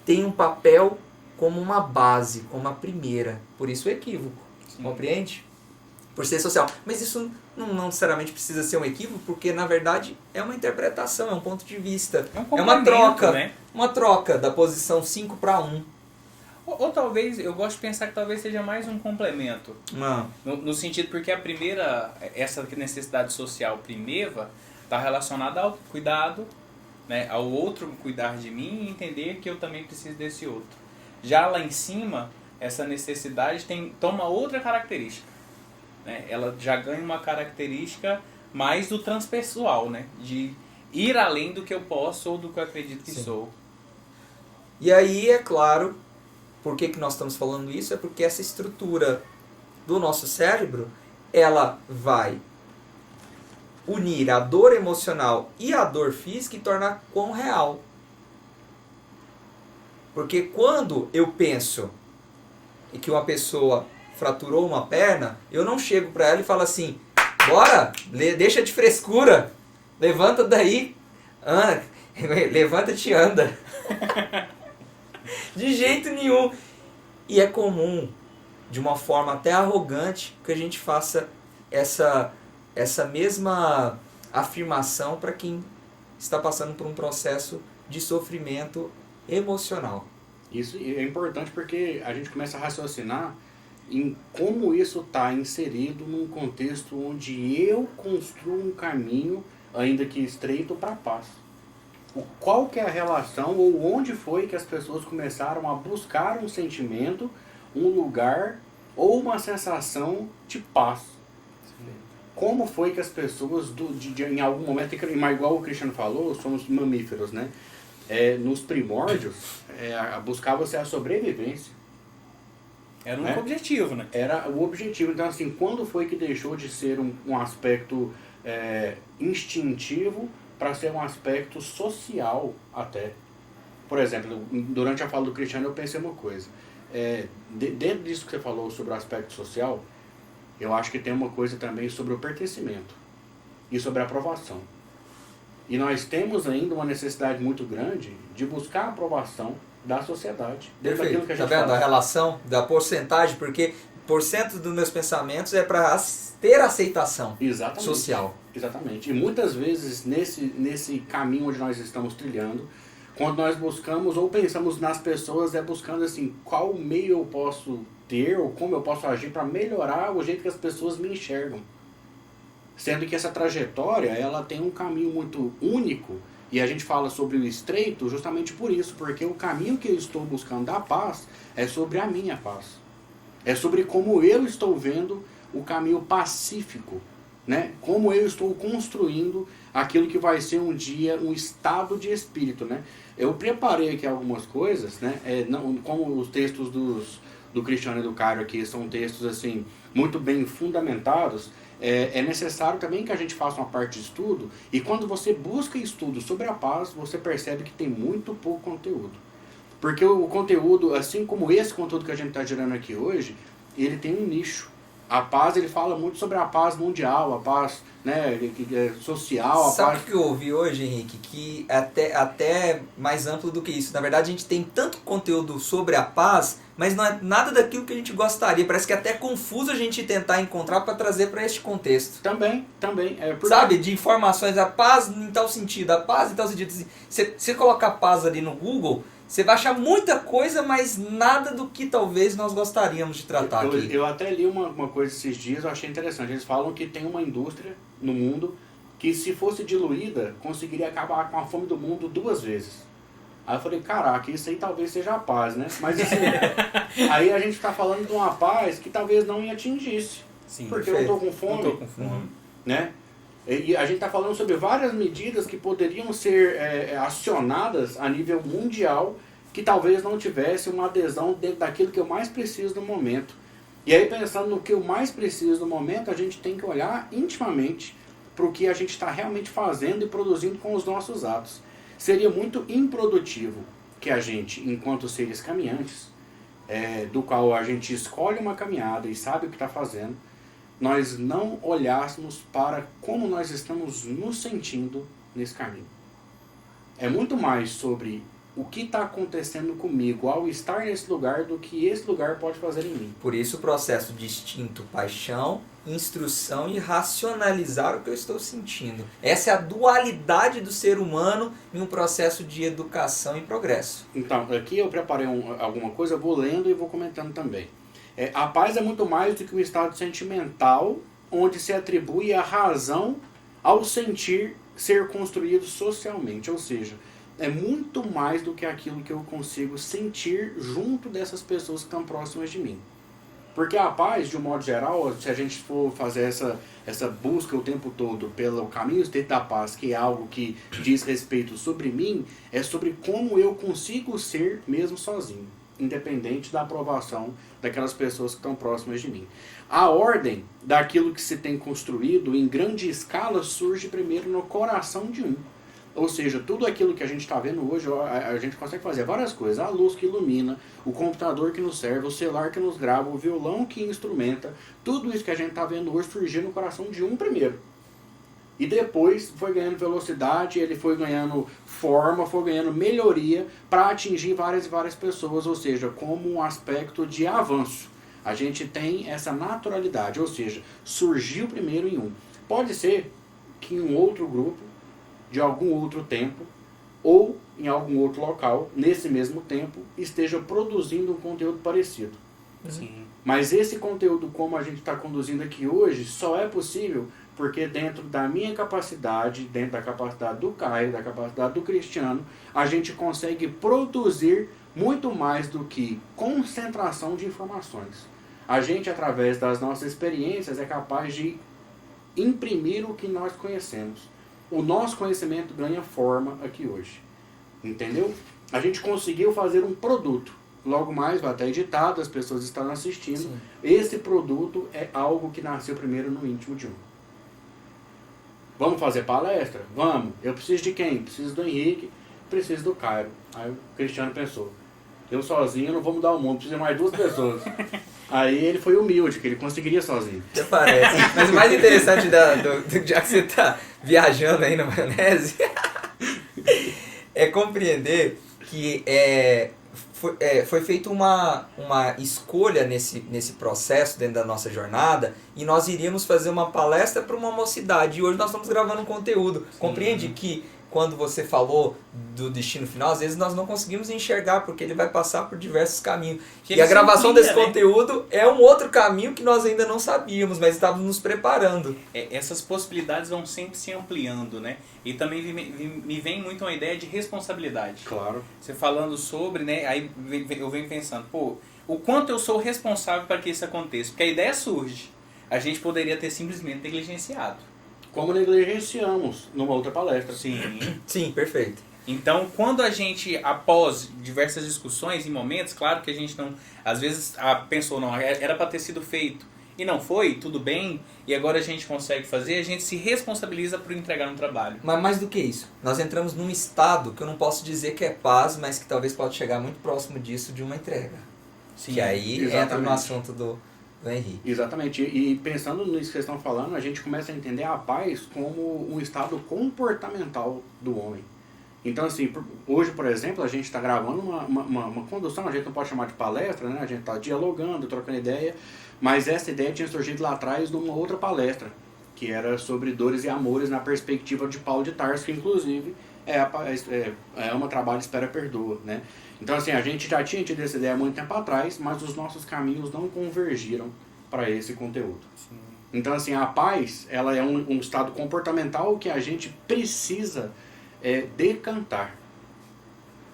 tem um papel como uma base, como a primeira. Por isso o equívoco. Sim. Compreende? Por ser social. Mas isso não necessariamente precisa ser um equívoco, porque na verdade é uma interpretação, é um ponto de vista. É uma troca. Né? Uma troca da posição 5 para 1. Ou talvez, eu gosto de pensar que talvez seja mais um complemento. Não. No sentido, porque a primeira, essa necessidade social primeva, está relacionada ao cuidado, né, ao outro cuidar de mim e entender que eu também preciso desse outro. Já lá em cima, essa necessidade toma outra característica. Né? Ela já ganha uma característica mais do transpessoal, né? De ir além do que eu posso ou do que eu acredito que Sim. sou. E aí, é claro, por que nós estamos falando isso? É porque essa estrutura do nosso cérebro, ela vai unir a dor emocional e a dor física e tornar quão real. Porque quando eu penso que uma pessoa fraturou uma perna, eu não chego para ela e falo assim, bora, deixa de frescura, levanta daí, levanta-te e anda. De jeito nenhum. E é comum, de uma forma até arrogante, que a gente faça essa mesma afirmação para quem está passando por um processo de sofrimento emocional. Isso é importante porque a gente começa a raciocinar em como isso está inserido num contexto onde eu construo um caminho, ainda que estreito, para a paz. Qual que é a relação ou onde foi que as pessoas começaram a buscar um sentimento, um lugar ou uma sensação de paz? Como foi que as pessoas, em algum momento, igual o Cristiano falou, somos mamíferos, né? Nos primórdios, buscava-se a sobrevivência. Era o único objetivo, né? Era o objetivo. Então, assim, quando foi que deixou de ser um aspecto instintivo para ser um aspecto social até? Por exemplo, durante a fala do Cristiano, eu pensei uma coisa. Dentro disso que você falou sobre o aspecto social, eu acho que tem uma coisa também sobre o pertencimento e sobre a aprovação. E nós temos ainda uma necessidade muito grande de buscar a aprovação da sociedade. Perfeito. Que a Tá gente vendo fala. a relação da porcentagem? Porque porcento dos meus pensamentos é para ter aceitação Exatamente. social. Exatamente. E muitas vezes nesse caminho onde nós estamos trilhando, quando nós buscamos ou pensamos nas pessoas, buscando assim, qual meio eu posso ter ou como eu posso agir para melhorar o jeito que as pessoas me enxergam. Sendo que essa trajetória, ela tem um caminho muito único, e a gente fala sobre o estreito justamente por isso, porque o caminho que eu estou buscando da paz é sobre a minha paz. É sobre como eu estou vendo o caminho pacífico né? Como eu estou construindo aquilo que vai ser um dia um estado de espírito, né? Eu preparei aqui algumas coisas, né? Não, como os textos do Cristiano e do Caio aqui são textos assim muito bem fundamentados, é necessário também que a gente faça uma parte de estudo, e quando você busca estudo sobre a paz, você percebe que tem muito pouco conteúdo. Porque o conteúdo, assim como esse conteúdo que a gente está gerando aqui hoje, ele tem um nicho. A paz, ele fala muito sobre a paz mundial, a paz, né, social, a Sabe paz... o que eu ouvi hoje, Henrique? Que é até mais amplo do que isso. Na verdade, a gente tem tanto conteúdo sobre a paz, mas não é nada daquilo que a gente gostaria. Parece que é até confuso a gente tentar encontrar para trazer para este contexto. Também. Sabe? De informações, a paz em tal sentido, a paz em tal sentido. Você colocar paz ali no Google, você vai achar muita coisa, mas nada do que talvez nós gostaríamos de tratar aqui. Eu até li uma coisa esses dias, eu achei interessante. Eles falam que tem uma indústria no mundo que, se fosse diluída, conseguiria acabar com a fome do mundo 2 vezes. Aí eu falei, caraca, isso aí talvez seja a paz, né? Mas assim, aí a gente está falando de uma paz que talvez não me atingisse. Sim, porque eu estou com fome. Não tô com fome. Né? E a gente está falando sobre várias medidas que poderiam ser acionadas a nível mundial, que talvez não tivesse uma adesão dentro daquilo que eu mais preciso no momento. E aí, pensando no que eu mais preciso no momento, a gente tem que olhar intimamente para o que a gente está realmente fazendo e produzindo com os nossos atos. Seria muito improdutivo que a gente, enquanto seres caminhantes, do qual a gente escolhe uma caminhada e sabe o que está fazendo, nós não olhássemos para como nós estamos nos sentindo nesse caminho. É muito mais sobre o que está acontecendo comigo ao estar nesse lugar do que esse lugar pode fazer em mim. Por isso o processo de instinto, paixão, instrução e racionalizar o que eu estou sentindo. Essa é a dualidade do ser humano em um processo de educação e progresso. Então, aqui eu preparei alguma coisa, eu vou lendo e vou comentando também. A paz é muito mais do que um estado sentimental onde se atribui a razão ao sentir ser construído socialmente. Ou seja, é muito mais do que aquilo que eu consigo sentir junto dessas pessoas que estão próximas de mim. Porque a paz, de um modo geral, se a gente for fazer essa busca o tempo todo pelo caminho da paz, que é algo que diz respeito sobre mim, é sobre como eu consigo ser mesmo sozinho, independente da aprovação daquelas pessoas que estão próximas de mim. A ordem daquilo que se tem construído em grande escala surge primeiro no coração de um. Ou seja, tudo aquilo que a gente está vendo hoje, a gente consegue fazer várias coisas. A luz que ilumina, o computador que nos serve, o celular que nos grava, o violão que instrumenta, tudo isso que a gente está vendo hoje surgiu no coração de um primeiro. E depois foi ganhando velocidade, ele foi ganhando forma, foi ganhando melhoria para atingir várias e várias pessoas, ou seja, como um aspecto de avanço. A gente tem essa naturalidade, ou seja, surgiu primeiro em um. Pode ser que em um outro grupo, de algum outro tempo, ou em algum outro local, nesse mesmo tempo, esteja produzindo um conteúdo parecido. Sim. Mas esse conteúdo, como a gente está conduzindo aqui hoje, só é possível porque dentro da minha capacidade, dentro da capacidade do Caio, da capacidade do Cristiano, a gente consegue produzir muito mais do que concentração de informações. A gente, através das nossas experiências, é capaz de imprimir o que nós conhecemos. O nosso conhecimento ganha forma aqui hoje. Entendeu? A gente conseguiu fazer um produto. Logo mais vai estar editado, as pessoas estão assistindo. Sim. Esse produto é algo que nasceu primeiro no íntimo de um. Vamos fazer palestra? Vamos. Eu preciso de quem? Preciso do Henrique, preciso do Caio. Aí o Cristiano pensou, eu sozinho não vou mudar o mundo, preciso de mais 2 pessoas. Aí ele foi humilde, que ele conseguiria sozinho. Até parece. Mas o mais interessante, já que você está viajando aí na maionese, é compreender que foi feita uma escolha nesse processo, dentro da nossa jornada, e nós iríamos fazer uma palestra para uma mocidade. E hoje nós estamos gravando um conteúdo. Sim. Compreende que quando você falou do destino final, às vezes nós não conseguimos enxergar, porque ele vai passar por diversos caminhos. E a gravação desse conteúdo é um outro caminho que nós ainda não sabíamos, mas estávamos nos preparando. Essas possibilidades vão sempre se ampliando, né? E também me vem muito uma ideia de responsabilidade. Claro. Você falando sobre, né? Aí eu venho pensando, pô, o quanto eu sou responsável para que isso aconteça? Porque a ideia surge. a gente poderia ter simplesmente negligenciado. Como negligenciamos numa outra palestra. Sim. Sim, perfeito. Então, quando a gente, após diversas discussões e momentos, claro que a gente não... Às vezes pensou, não, era para ter sido feito e não foi, tudo bem, e agora a gente consegue fazer, a gente se responsabiliza por entregar um trabalho. Mas mais do que isso, nós entramos num estado que eu não posso dizer que é paz, mas que talvez pode chegar muito próximo disso de uma entrega. Sim, que aí exatamente. entra no assunto do Henrique. Exatamente. E pensando nisso que vocês estão falando, a gente começa a entender a paz como um estado comportamental do homem. Então, assim, hoje, por exemplo, a gente está gravando uma condução, a gente não pode chamar de palestra, né? A gente está dialogando, trocando ideia, mas essa ideia tinha surgido lá atrás numa outra palestra, que era sobre dores e amores na perspectiva de Paulo de Tarso, que inclusive é uma trabalho espera perdoa, né? Então, assim, a gente já tinha tido essa ideia há muito tempo atrás, mas os nossos caminhos não convergiram para esse conteúdo. Sim. Então, assim, a paz, ela é um estado comportamental que a gente precisa decantar.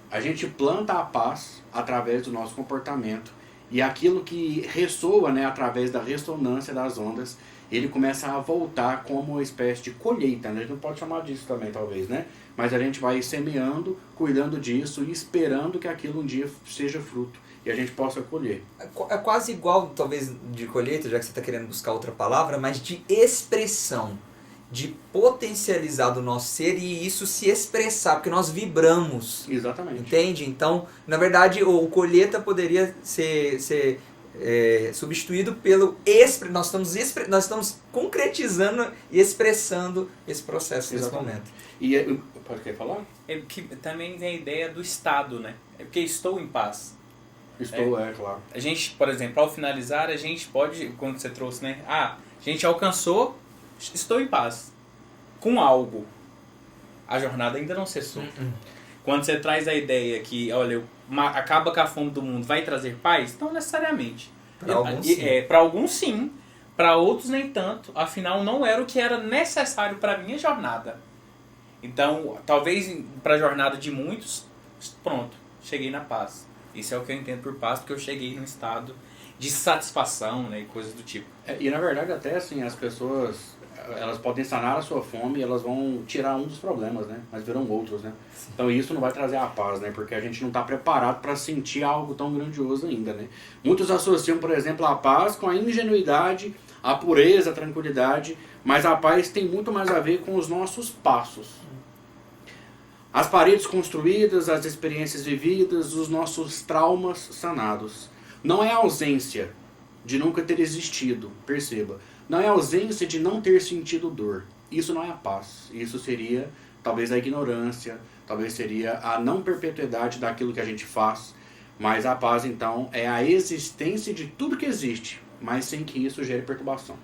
A gente planta a paz através do nosso comportamento e aquilo que ressoa, né, através da ressonância das ondas, ele começa a voltar como uma espécie de colheita, né? A gente não pode chamar disso também, talvez, né? Mas a gente vai semeando, cuidando disso e esperando que aquilo um dia seja fruto e a gente possa colher. É quase igual, talvez, de colheita, já que você está querendo buscar outra palavra, mas de expressão, de potencializar do nosso ser e isso se expressar, porque nós vibramos. Exatamente. Entende? Então, na verdade, o colheita poderia ser substituído pelo nós estamos concretizando e expressando esse processo nesse momento. E pode querer falar? É que também tem a ideia do estado, né? É porque estou em paz. Claro. A gente, por exemplo, ao finalizar, a gente pode, quando você trouxe, né? A gente alcançou, estou em paz com algo. A jornada ainda não cessou. Quando você traz a ideia que, olha, acaba com a fome do mundo, vai trazer paz? Não necessariamente. Para alguns sim. Para alguns sim, para outros nem tanto. Afinal, não era o que era necessário para a minha jornada. Então, talvez para a jornada de muitos, pronto, cheguei na paz. Isso é o que eu entendo por paz, porque eu cheguei num estado de satisfação, né, e coisas do tipo. E na verdade até assim, as pessoas, elas podem sanar a sua fome e elas vão tirar um dos problemas, né? Mas virão outros, né? Sim. Então isso não vai trazer a paz, né? Porque a gente não está preparado para sentir algo tão grandioso ainda, né? Muitos associam, por exemplo, a paz com a ingenuidade, a pureza, a tranquilidade, mas a paz tem muito mais a ver com os nossos passos. As paredes construídas, as experiências vividas, os nossos traumas sanados. Não é a ausência de nunca ter existido, perceba. Não é a ausência de não ter sentido dor. Isso não é a paz. Isso seria talvez a ignorância, talvez seria a não perpetuidade daquilo que a gente faz. Mas a paz, então, é a existência de tudo que existe, mas sem que isso gere perturbação.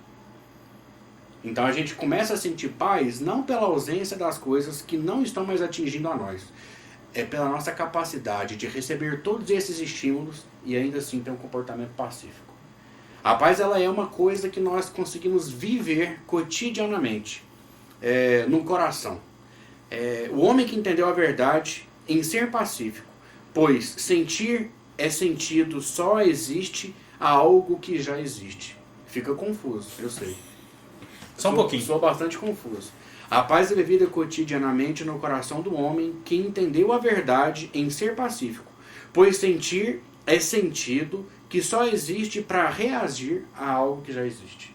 Então a gente começa a sentir paz não pela ausência das coisas que não estão mais atingindo a nós. É pela nossa capacidade de receber todos esses estímulos e ainda assim ter um comportamento pacífico. A paz, ela é uma coisa que nós conseguimos viver cotidianamente, no coração. O homem que entendeu a verdade em ser pacífico, pois sentir é sentido, só existe algo que já existe. Fica confuso, eu sei. Só um pouquinho. Sou bastante confuso. A paz é vivida cotidianamente no coração do homem que entendeu a verdade em ser pacífico, pois sentir é sentido que só existe para reagir a algo que já existe.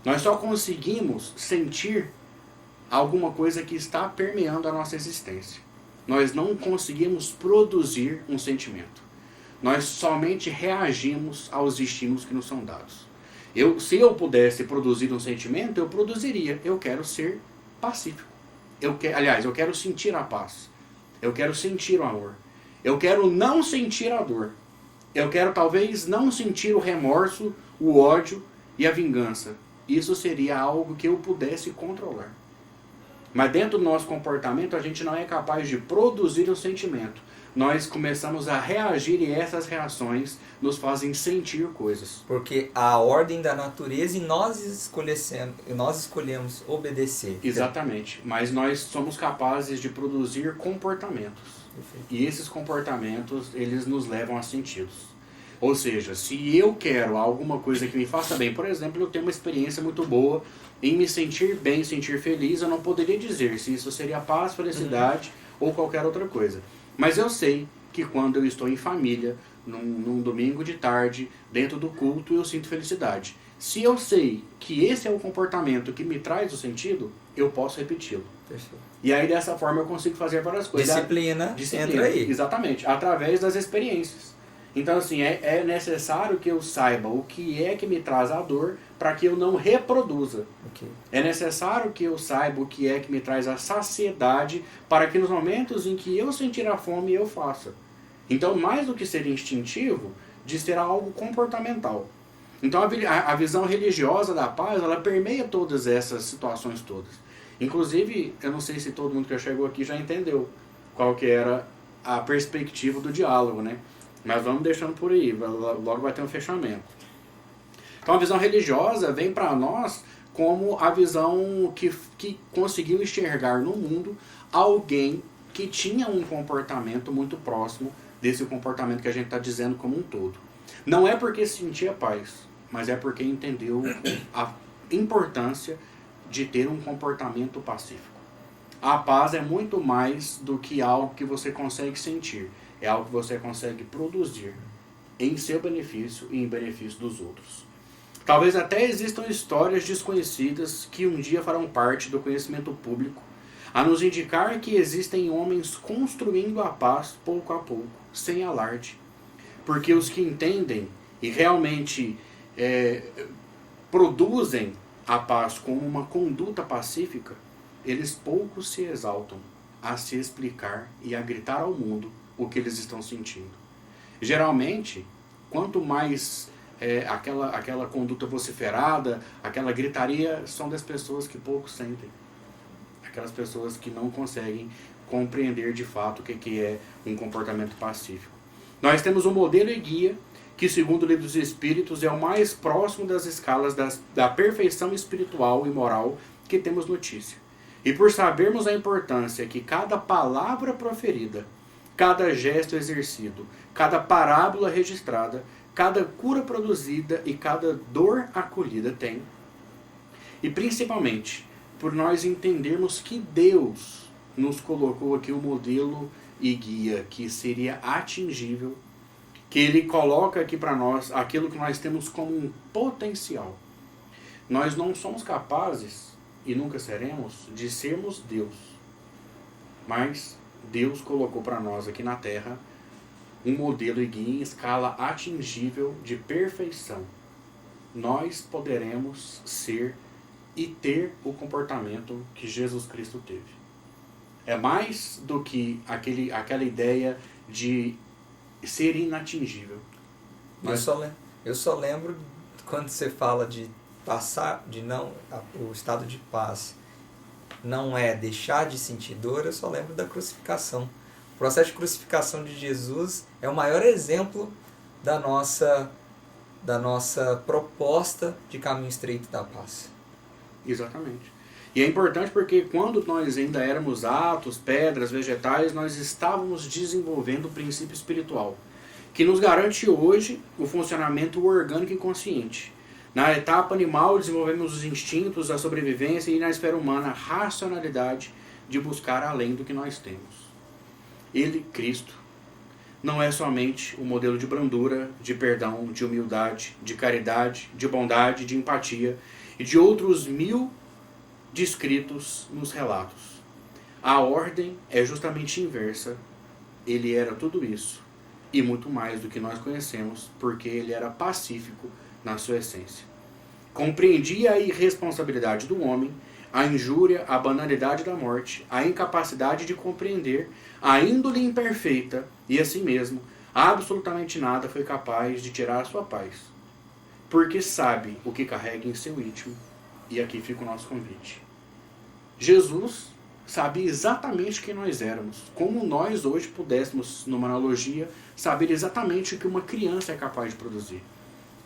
Nós só conseguimos sentir alguma coisa que está permeando a nossa existência. Nós não conseguimos produzir um sentimento. Nós somente reagimos aos estímulos que nos são dados. Se eu pudesse produzir um sentimento, eu produziria. Eu quero ser pacífico. Eu quero sentir a paz. Eu quero sentir o amor. Eu quero não sentir a dor. Eu quero talvez não sentir o remorso, o ódio e a vingança. Isso seria algo que eu pudesse controlar. Mas dentro do nosso comportamento, a gente não é capaz de produzir o sentimento. Nós começamos a reagir e essas reações nos fazem sentir coisas. Porque a ordem da natureza e nós escolhemos obedecer. Exatamente. Mas nós somos capazes de produzir comportamentos. Perfeito. E esses comportamentos, eles nos levam a sentidos. Ou seja, se eu quero alguma coisa que me faça bem, por exemplo, eu tenho uma experiência muito boa em me sentir bem, sentir feliz, eu não poderia dizer se isso seria paz, felicidade ou qualquer outra coisa. Mas eu sei que quando eu estou em família, num domingo de tarde, dentro do culto, eu sinto felicidade. Se eu sei que esse é o comportamento que me traz o sentido, eu posso repeti-lo. Perfeito. E aí dessa forma eu consigo fazer várias coisas. Disciplina entra aí. Exatamente, através das experiências. Então assim, é necessário que eu saiba o que é que me traz a dor para que eu não reproduza. Okay. É necessário que eu saiba o que é que me traz a saciedade para que nos momentos em que eu sentir a fome eu faça. Então mais do que ser instintivo, de ser algo comportamental. Então a visão religiosa da paz, ela permeia todas essas situações todas. Inclusive, eu não sei se todo mundo que já chegou aqui já entendeu qual que era a perspectiva do diálogo, né? Mas vamos deixando por aí, logo vai ter um fechamento. Então a visão religiosa vem para nós como a visão que conseguiu enxergar no mundo alguém que tinha um comportamento muito próximo desse comportamento que a gente está dizendo como um todo. Não é porque sentia paz, mas é porque entendeu a importância de ter um comportamento pacífico. A paz é muito mais do que algo que você consegue sentir. É algo que você consegue produzir em seu benefício e em benefício dos outros. Talvez até existam histórias desconhecidas que um dia farão parte do conhecimento público, a nos indicar que existem homens construindo a paz pouco a pouco, sem alarde. Porque os que entendem e realmente produzem a paz como uma conduta pacífica, eles pouco se exaltam a se explicar e a gritar ao mundo o que eles estão sentindo. Geralmente, quanto mais aquela conduta vociferada, aquela gritaria, são das pessoas que pouco sentem. Aquelas pessoas que não conseguem compreender de fato o que é um comportamento pacífico. Nós temos um modelo e guia que, segundo o Livro dos Espíritos, é o mais próximo das escalas da perfeição espiritual e moral que temos notícia. E por sabermos a importância que cada palavra proferida, cada gesto exercido, cada parábola registrada, cada cura produzida e cada dor acolhida tem, e principalmente por nós entendermos que Deus nos colocou aqui um modelo e guia que seria atingível, que Ele coloca aqui para nós aquilo que nós temos como um potencial. Nós não somos capazes, e nunca seremos, de sermos Deus. Mas Deus colocou para nós aqui na Terra um modelo e guia em escala atingível de perfeição. Nós poderemos ser e ter o comportamento que Jesus Cristo teve. É mais do que aquela ideia de ser inatingível. Mas Eu só lembro quando você fala de passar, o estado de paz não é deixar de sentir dor, eu só lembro da crucificação. O processo de crucificação de Jesus é o maior exemplo da nossa proposta de caminho estreito da paz. Exatamente. E é importante porque quando nós ainda éramos átomos, pedras, vegetais, nós estávamos desenvolvendo o princípio espiritual, que nos garante hoje o funcionamento orgânico e consciente. Na etapa animal, desenvolvemos os instintos, a sobrevivência, e na esfera humana, a racionalidade de buscar além do que nós temos. Ele, Cristo, não é somente o modelo de brandura, de perdão, de humildade, de caridade, de bondade, de empatia e de outros 1000 descritos nos relatos. A ordem é justamente inversa. Ele era tudo isso e muito mais do que nós conhecemos, porque ele era pacífico na sua essência. Compreendia a irresponsabilidade do homem, a injúria, a banalidade da morte, a incapacidade de compreender, a índole imperfeita e, assim mesmo, absolutamente nada foi capaz de tirar a sua paz, porque sabe o que carrega em seu íntimo. E aqui fica o nosso convite. Jesus sabia exatamente quem nós éramos, como nós hoje pudéssemos, numa analogia, saber exatamente o que uma criança é capaz de produzir.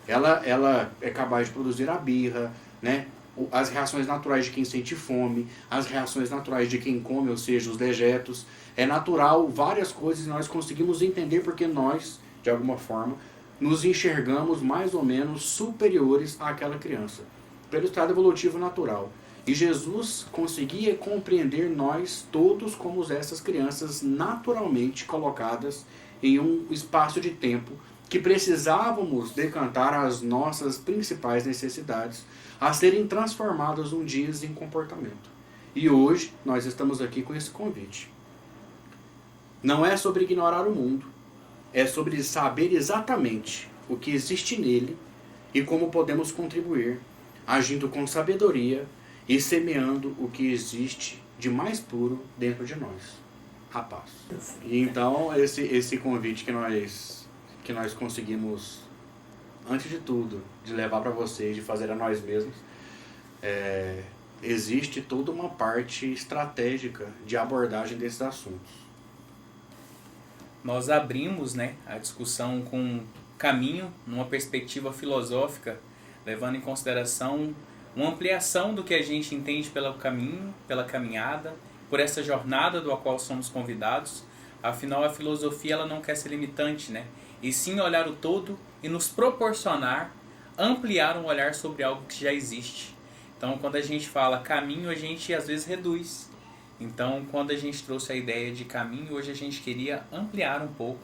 Ela é capaz de produzir a birra, né? As reações naturais de quem sente fome, as reações naturais de quem come, ou seja, os dejetos. É natural várias coisas nós conseguimos entender porque nós, de alguma forma, nos enxergamos mais ou menos superiores àquela criança, pelo estado evolutivo natural. E Jesus conseguia compreender nós todos como essas crianças naturalmente colocadas em um espaço de tempo que precisávamos decantar as nossas principais necessidades a serem transformadas um dia em comportamento. E hoje nós estamos aqui com esse convite. Não é sobre ignorar o mundo, é sobre saber exatamente o que existe nele e como podemos contribuir, agindo com sabedoria e semeando o que existe de mais puro dentro de nós, a paz. E então esse convite que nós conseguimos, antes de tudo, de levar para vocês, de fazer a nós mesmos, existe toda uma parte estratégica de abordagem desses assuntos. Nós abrimos, né, a discussão com caminho, numa perspectiva filosófica, levando em consideração uma ampliação do que a gente entende pelo caminho, pela caminhada, por essa jornada do qual somos convidados. Afinal, a filosofia ela não quer ser limitante, né? E sim olhar o todo e nos proporcionar, ampliar um olhar sobre algo que já existe. Então, quando a gente fala caminho, a gente às vezes reduz. Então, quando a gente trouxe a ideia de caminho, hoje a gente queria ampliar um pouco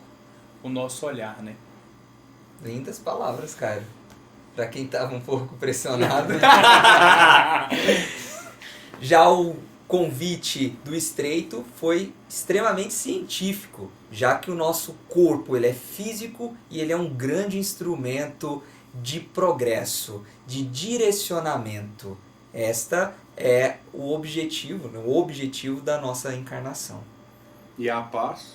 o nosso olhar, né? Lindas palavras, cara. Pra quem tava um pouco pressionado. Já o convite do Estreito foi extremamente científico, já que o nosso corpo ele é físico e ele é um grande instrumento de progresso, de direcionamento. Esta é o objetivo, né? O objetivo da nossa encarnação. E a paz,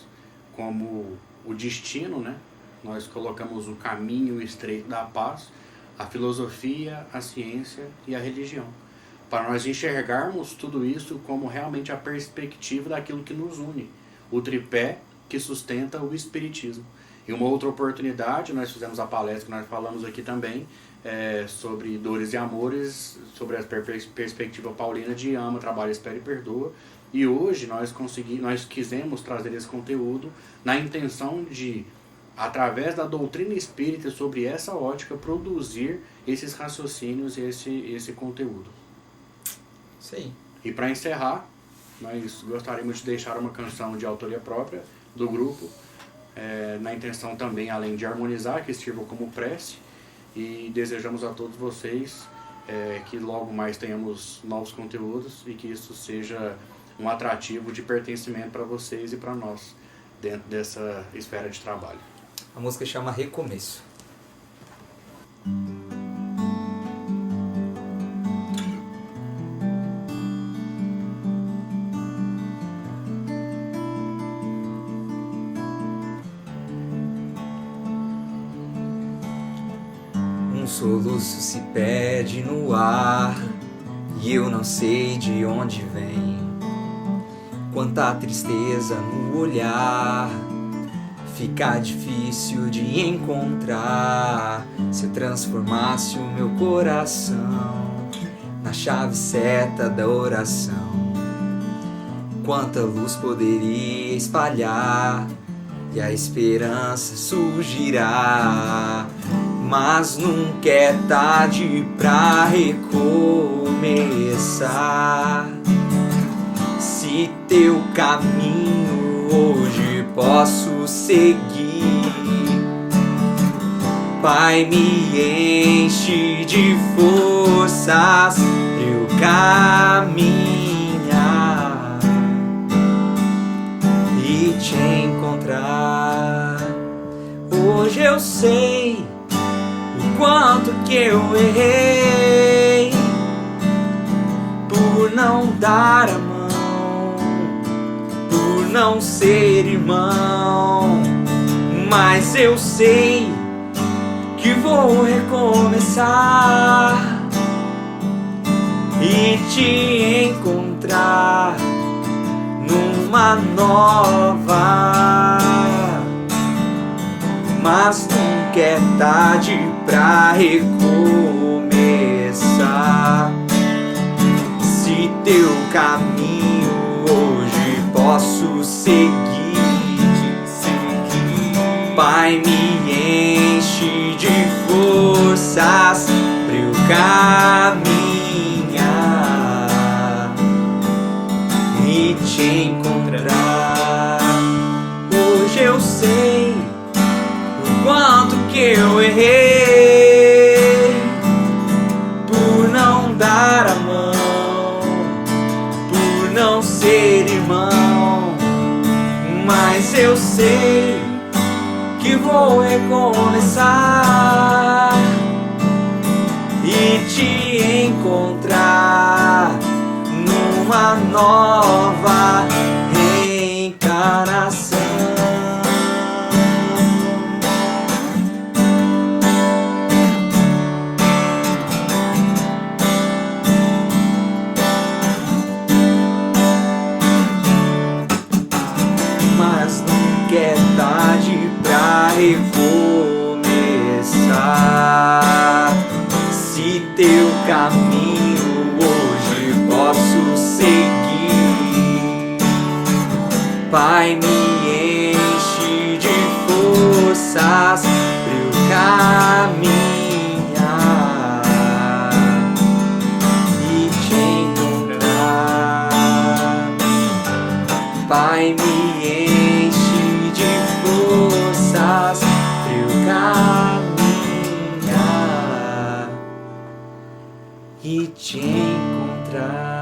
como o destino, né? Nós colocamos o caminho estreito da paz, a filosofia, a ciência e a religião, para nós enxergarmos tudo isso como realmente a perspectiva daquilo que nos une, o tripé que sustenta o espiritismo. Em uma outra oportunidade, nós fizemos a palestra que nós falamos aqui também, sobre dores e amores, sobre a perspectiva paulina de ama, trabalha, espera e perdoa. E hoje nós quisemos trazer esse conteúdo na intenção de, através da doutrina espírita, sobre essa ótica, produzir esses raciocínios e esse conteúdo. Sim. E para encerrar, nós gostaríamos de deixar uma canção de autoria própria do grupo, na intenção também, além de harmonizar, que sirva como prece, e desejamos a todos vocês que logo mais tenhamos novos conteúdos e que isso seja um atrativo de pertencimento para vocês e para nós dentro dessa esfera de trabalho. A música chama Recomeço. Um soluço se perde no ar e eu não sei de onde vem. Quanta tristeza no olhar, fica difícil de encontrar. Se eu transformasse o meu coração na chave certa da oração, quanta luz poderia espalhar e a esperança surgirá. Mas nunca é tarde pra recomeçar. Se teu caminho hoje posso seguir, Pai, me enche de forças pra eu caminhar e te encontrar. Hoje eu sei o quanto que eu errei por não dar a mão, por não ser irmão, mas eu sei que vou recomeçar e te encontrar numa nova. Mas nunca é tarde pra recomeçar. Se teu caminho hoje posso seguir, Pai, me enche enche de forças pra eu caminhar e te encontrar. Hoje eu sei o quanto que eu errei por não dar a mão, por não ser irmão, mas eu sei que vou recomeçar e te encontrar numa nova reencarnação. Mas nunca é tarde pra recomeçar. Se teu caminho hoje posso seguir, Pai, me enche de forças pra eu caminhar e te encontrar. Pai, me enche de forças pra eu caminhar e te encontrar.